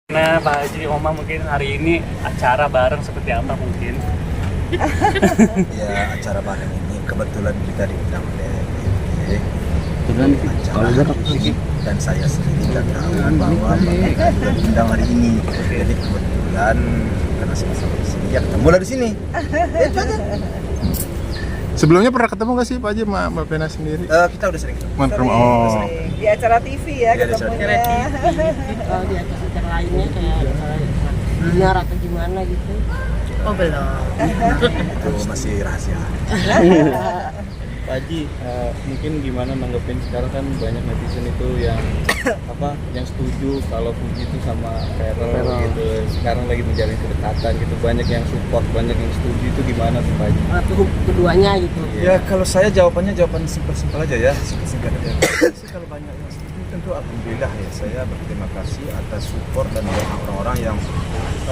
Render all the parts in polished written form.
Nah, Pak Haji, Oma mungkin hari ini acara bareng seperti apa mungkin? Ya, acara bareng ini kebetulan kita diundang oleh Kebetulan acara musik dan saya sendiri nggak tahu bahwa mereka juga diundang hari ini. Jadi kebetulan karena sama-sama di sini ya ketemu lah di sini. Itu aja. Sebelumnya pernah ketemu nggak sih Pak Haji sama Mbak Pena sendiri? Kita udah sering ketemu. Oh. Di acara TV ya Di acara ketemunya. Kalau di acara-acara lainnya kayak acara dinner atau gimana gitu. Oh belum. Itu masih rahasia. Pak Haji, mungkin gimana nanggepin sekarang kan banyak netizen itu yang yang setuju kalau Puji itu sama Ferel gitu. Sekarang lagi menjalin kedekatan gitu. Banyak yang support, banyak yang setuju, itu gimana tuh Pak Haji? Keduanya gitu. Ya kalau saya jawaban simpel-simpel aja ya, singkat aja. Kalau banyak yang setuju tentu alhamdulillah ya, saya berterima kasih atas support dan doa orang-orang yang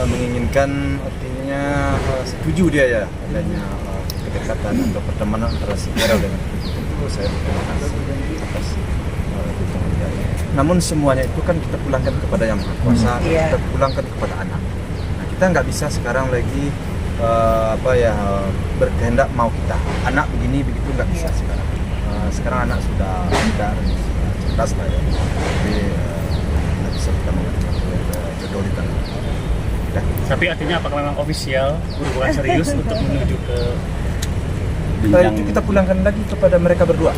menginginkan, artinya setuju dia ya adanya kedekatan atau pertemanan antara si Ferel dengan Puji. Tentu saya berterima kasih atas dukungan dia. Namun semuanya itu kan kita pulangkan kepada Yang Maha Kuasa, kita pulangkan kepada anak. Nah, kita nggak bisa sekarang lagi berkehendak mau kita anak begini begitu, nggak bisa sekarang. Sekarang anak sudah sadar, cerdas lah ya. Jadi nggak bisa kita mengatur jodoh di tangan. Ya. Tapi artinya apakah memang ofisial berhubungan serius untuk menuju ke Itu kita pulangkan lagi kepada mereka berdua.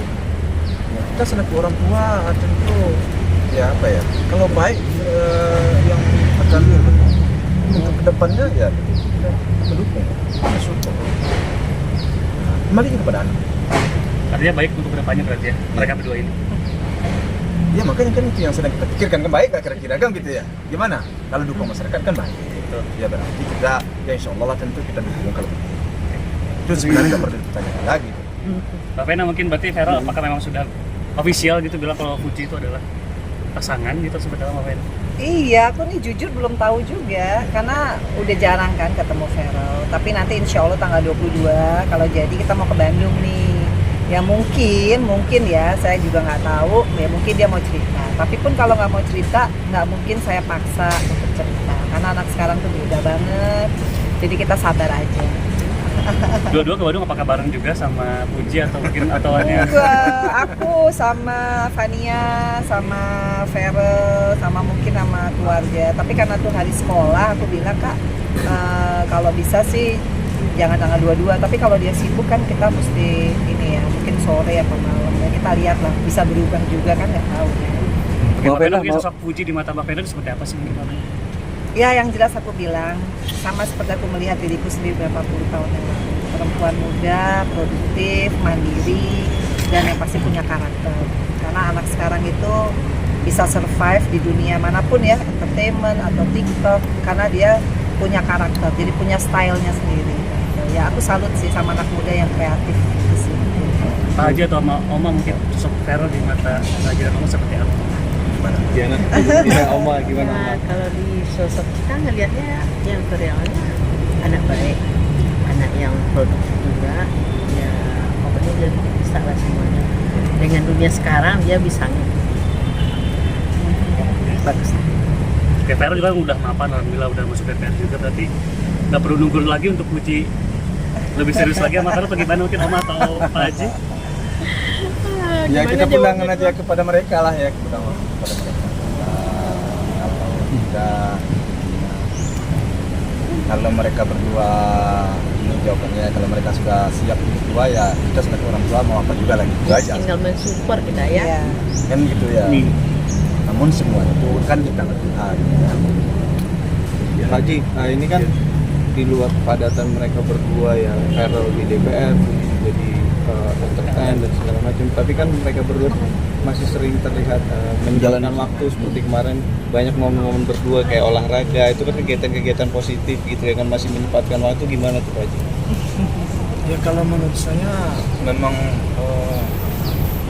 Ya, kita selaku orang tua tentu ya kalau baik yang akan untuk kedepannya ya kita mendukung, mensupport. Kembali kepada anak. artinya baik untuk kedepannya berarti ya mereka berdua ini. Ya makanya kan itu yang sedang kita pikirkan, kan baik gak kira-kira kan gitu ya. Gimana? Kalau dukung masyarakat kan baik. Gitu. Ya berarti kita ya insya Allah lah tentu kita dukung kalau begitu. Itu sebenarnya nggak perlu ditanyakan lagi. Mbak Pena mungkin berarti Ferel apakah memang sudah official gitu bilang kalau Puji itu adalah pasangan gitu sebenarnya Mbak Pena? Iya, aku nih jujur belum tahu juga karena udah jarang kan ketemu Ferel. Tapi nanti insya Allah tanggal 22 kalau jadi kita mau ke Bandung nih. Ya mungkin ya, saya juga nggak tahu. Ya mungkin dia mau cerita. Tapi pun kalau nggak mau cerita, nggak mungkin saya paksa untuk cerita. Karena anak sekarang tuh beda banget. Jadi kita sabar aja. Dua-dua ke Bandung apakah bareng juga sama Puji atau mungkin atau hanya? Aku sama Fania, sama Ferel, sama mungkin sama keluarga. Tapi karena tuh hari sekolah, aku bilang Kak, kalau bisa sih jangan tanggal 22. Tapi kalau dia sibuk kan kita mesti ini ya, mungkin sore atau malam. Ya kita lihat lah, bisa berubah juga kan nggak tahu. Mbak Pena mungkin sosok Puji di mata Mbak Pena itu seperti apa sih mungkin? Ya yang jelas aku bilang sama seperti aku melihat diriku sendiri berapa puluh tahun yang lalu, perempuan muda, produktif, mandiri, dan yang pasti punya karakter. Karena anak sekarang itu bisa survive di dunia manapun ya, entertainment atau TikTok, karena dia punya karakter, jadi punya stylenya sendiri. Ya aku salut sih sama anak muda yang kreatif di sini. Pak Haji atau Oma mungkin sosok Ferel di mata Pak Haji dan Oma seperti apa? Gimana? Oma gimana? Nah, kalau di sosok kita ngelihatnya yang realnya anak baik, anak yang produktif juga, ya pokoknya dia bisa lah semuanya. Dengan dunia sekarang dia bisa bagus. Oke, Ferel juga udah mapan, alhamdulillah udah masuk DPR juga, berarti nggak perlu nunggu lagi untuk Puji lebih serius lagi sama Ferel. Bagaimana mungkin Oma atau Pak Haji? Ya kita pulangkan aja kepada mereka lah ya, kepada mereka. Kalau mereka berdua ini jawabannya, kalau mereka sudah siap berdua ya kita sebagai orang tua mau apa juga lagi itu aja. Tinggal mensupport kita ya. Kan gitu ya. Namun semua itu kan di tangan Tuhan. Ya. Pak Haji, ini kan di luar kepadatan mereka berdua ya, Ferel di DPR jadi entertain dan segala macam, tapi kan mereka berdua masih sering terlihat menjalankan waktu seperti kemarin banyak momen-momen berdua kayak olahraga, itu kan kegiatan-kegiatan positif gitu ya kan, masih menyempatkan waktu. Gimana tuh Pak Haji? Ya kalau menurut saya memang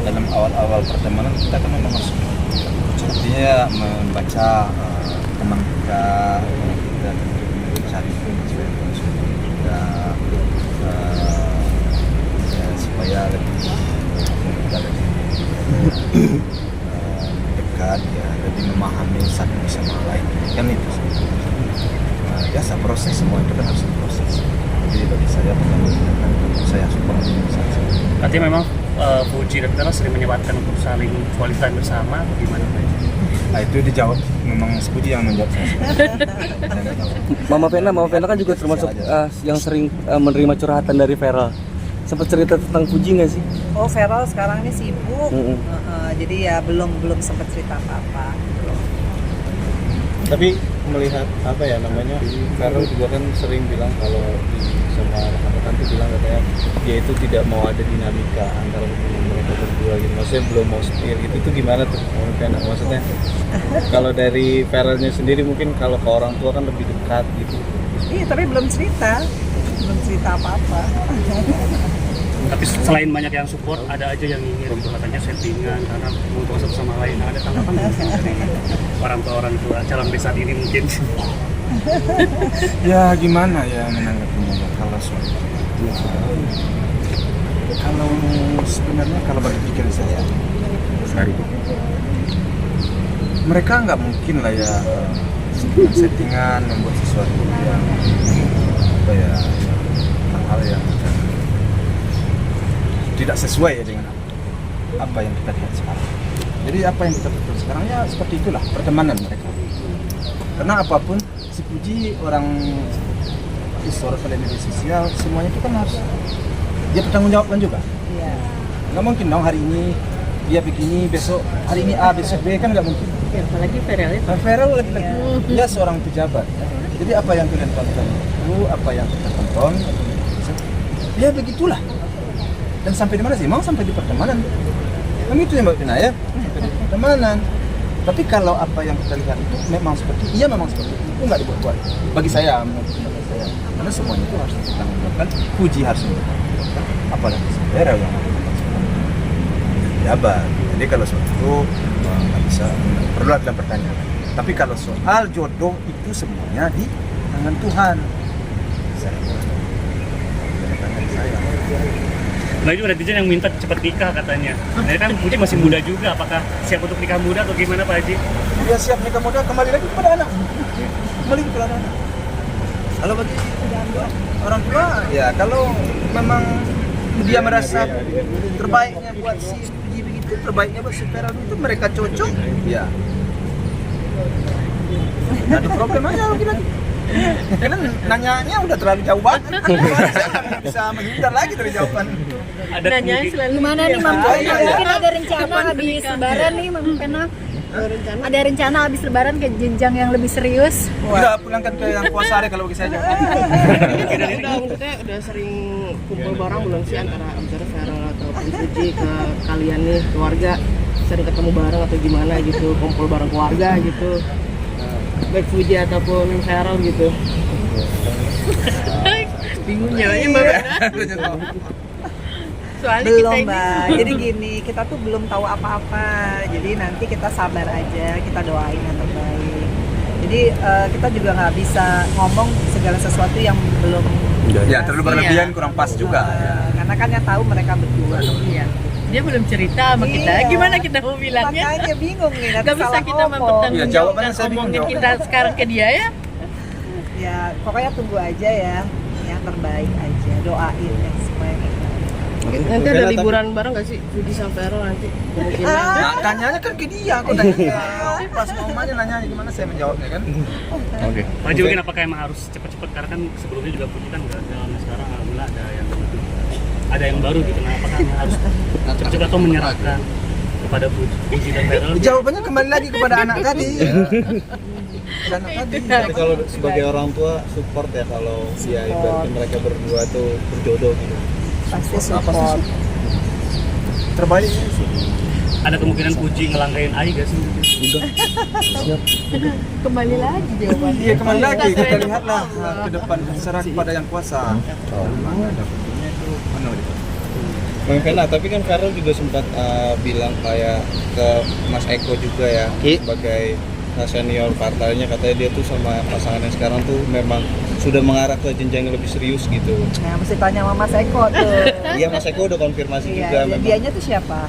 dalam awal-awal pertemanan kita kan memang harus artinya membaca teman kita mencari kita supaya lebih dekat ya, lebih memahami satu sama lain kan itu. biasa proses, semua itu kan harus diproses. Jadi bagi saya pertama saya support saja. Berarti memang Fuji dan Feral sering menyempatkan untuk saling quality time bersama, bagaimana Pak? Nah itu dijawab, memang Puji yang menjawab saya. Saya nggak tahu. Mama Vena kan juga termasuk yang sering menerima curhatan dari Feral. Sempat cerita tentang Fuji nggak sih? Oh, Feral sekarang ini sibuk. Jadi ya belum sempat cerita apa-apa. Tapi melihat apa ya namanya, Feral juga kan sering bilang kalau sama rekan-rekan tuh bilang katanya dia itu tidak mau ada dinamika antara hubungan mereka berdua gitu, maksudnya belum mau setir gitu. Itu gimana tuh mungkin maksudnya kalau dari Feralnya sendiri mungkin kalau ke orang tua kan lebih dekat gitu. Iya, tapi belum cerita apa-apa. Tapi selain banyak yang support, ada aja yang ingin gitu, katanya settingan karena mau satu sama lain. Ada tanggapan dari orang tua calon desa ini mungkin? Ya gimana ya menanggapinya ya, kalau soal itu. Kalau sebenarnya kalau bagi pikiran saya, mereka nggak mungkin lah ya settingan membuat sesuatu yang apa ya, hal-hal yang tidak sesuai ya dengan apa yang kita lihat sekarang. Jadi apa yang kita lihat sekarang ya seperti itulah pertemanan mereka. Karena apapun si Puji orang historical dan media sosial, semuanya itu kan harus dia bertanggung jawabkan juga. Iya. Nggak mungkin dong hari ini dia begini, besok hari ini A, besok B, kan nggak mungkin. Ya, apalagi Feral itu. Nah, Feral lagi-lagi dia seorang pejabat. Jadi apa yang kalian tonton itu, apa yang kita tonton, ya begitulah. Dan sampai di mana sih? Mau sampai di pertemanan. Kan itu yang Mbak Vina ya, sampai di pertemanan. Tapi kalau apa yang kita lihat itu memang seperti itu nggak dibuat-buat. Bagi saya, menurut pendapat saya, karena semuanya itu harus ditanggungjawabkan. Puji harus ditanggungjawabkan. Apalagi Feral yang jabat. Jadi kalau soal itu nggak bisa, perlu ada pertanyaan. Tapi kalau soal jodoh itu semuanya di tangan Tuhan. Saya tangan saya. Nah itu netizen yang minta cepat nikah katanya. Nah kan Puji masih muda juga, apakah siap untuk nikah muda atau gimana Pak Haji? Dia siap nikah muda, kembali lagi kepada anak. Kembali kepada anak. Kalau bagi orang tua, ya kalau memang dia merasa terbaiknya buat si Puji begitu, terbaiknya buat si Feral itu, mereka cocok, ya. Nggak ada problem aja lagi. Karena nanyanya udah terlalu jauh banget. Saya nggak bisa menghindar lagi dari jawaban. Ada Nanya kemungkinan- selalu Gimana nih Mam Iya, iya. Mungkin ada rencana habis lebaran nih Mam Pena? Ada rencana habis lebaran ke jenjang yang lebih serius? Tidak, pulangkan ke yang puasa hari kalau bagi saya jawab. udah sering kumpul bareng belum sih antara Feral ataupun Puji ke kalian nih keluarga, sering ketemu bareng atau gimana gitu, kumpul bareng keluarga gitu, baik Puji ataupun Feral gitu. bingung jawabnya Mbak Bena. Soalnya Belum, kita ini Mbak. Jadi gini, kita tuh belum tahu apa-apa. Jadi nanti kita sabar aja, kita doain yang terbaik. Jadi kita juga nggak bisa ngomong segala sesuatu yang belum. Ya, terlalu berlebihan kurang pas juga. Karena kan yang tahu mereka berdua. iya. Dia belum cerita sama kita. Iya. Gimana kita mau bilangnya? Makanya bingung nih, nanti Gak bisa salah kita ngomong. Iya, mempertanggungjawabkan jawabannya saya bingung omongan jawabnya. kita sekarang ke dia ya. Ya, pokoknya tunggu aja ya, yang terbaik aja. Doain ya supaya yang terbaik. Nanti ada liburan bareng nggak sih Puji sama Feral nanti? Kemungkinan. Nah, tanyanya kan ke dia, aku nanya pas momennya nanya gimana saya menjawabnya kan. Oke. Pak Haji mungkin apakah emang harus cepat-cepat karena kan sebelumnya juga Puji kan nggak ada, sekarang alhamdulillah ada yang baru gitu. Nah apakah harus cepat-cepat atau menyerahkan kepada Puji dan Feral? Jawabannya kembali lagi kepada anak tadi. Anak tadi. Tapi kalau sebagai orang tua support ya kalau ya ibaratnya mereka berdua tuh berjodoh gitu. Pasti support. Terbaik. Ada kemungkinan Puji ngelangkain Ai gak sih? Kembali lagi jawabannya. Iya, kembali lagi kita lihatlah ke depan, serah kepada yang kuasa. Mana ada buktinya itu mana itu. Bang Vena, tapi kan Feral juga sempat bilang kayak ke Mas Eko juga ya sebagai senior partainya, katanya dia tuh sama pasangan yang sekarang tuh memang sudah mengarah ke jenjang yang lebih serius gitu. Nah, mesti tanya sama Mas Eko tuh. Iya, Mas Eko udah konfirmasi juga. Iya, dianya tuh siapa?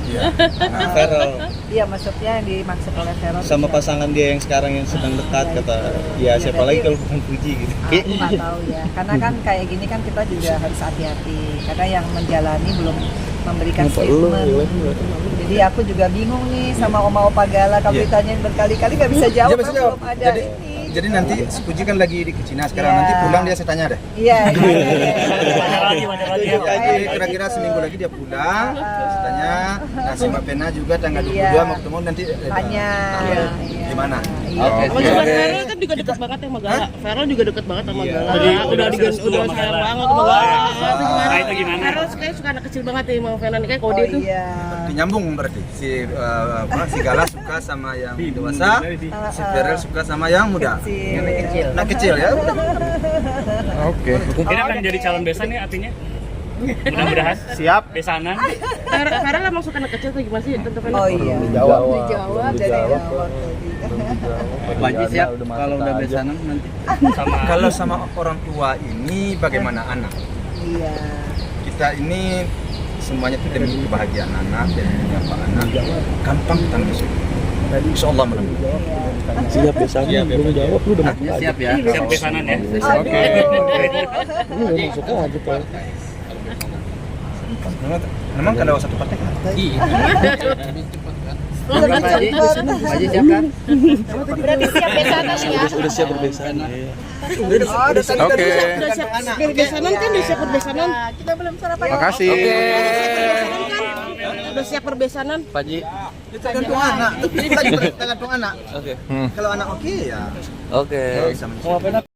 Feral Iya, maksudnya yang dimaksud oleh Feral sama siapa? pasangan dia yang sekarang yang sedang dekat, kata ya siapa jadi- lagi kalau bukan Puji gitu. Aku nggak tahu ya, karena kan kayak gini kan kita juga harus hati-hati. Karena yang menjalani belum memberikan statement. Jadi aku juga bingung nih sama Oma-Opa Gala. Kalau Iya. ditanyain berkali-kali nggak bisa jawab, Dia bisa kan jawab. belum ada Jadi, ini. jadi nanti si Puji kan lagi di Cina sekarang, Iya. nanti pulang dia saya tanya deh. Iya. Wajar lagi Jadi kira-kira seminggu lagi dia pulang, saya tanya. Nah, si Mbak Pena juga tanggal 22 Iya. mau ketemu nanti Tanya. Iya. Iya. Gimana? Iya. Oke. Sama juga Feral kan juga deket banget sama Gala. Feral juga deket banget sama Iya. Gala. Jadi, udah restu udah sama sayang Gala. banget sama Gala. Nah, itu gimana? Feral kayak suka anak kecil banget ya sama Feral kayak kode Oh itu. iya. Nyambung berarti si Gala suka sama yang dewasa, si Ferel suka sama yang muda. Kecil. Nah, kecil ya. Udah. Oke. Ini akan jadi calon besan nih artinya? Mudah-mudahan. Siap. Besanan. Feral emang suka anak kecil tuh gimana sih Tante Feral? Oh iya. Dijawab Dari awal. Wajib siap kalau udah besanan nanti. Sama Kalau sama orang tua ini bagaimana anak? Iya. Kita ini semuanya itu demi kebahagiaan anak, demi apa anak. Gampang tanggung jawab. Insya Allah menang. Siap besanan, belum jawab lu udah mati aja. Siap ya. siap besanan ya. Oke. Masuk aja Pak. Memang kalau satu partai kan? Lebih cepat. Berarti siap besanan ya. Udah siap berbesanan. Oke. Udah siap berbesanan kan? Udah siap berbesanan. Kita belum sarapan. Makasih. Udah siap berbesanan. Pak Ji. Tergantung anak. Kita juga tergantung anak. Oke. Kalau anak oke ya Oke. bisa menyusul.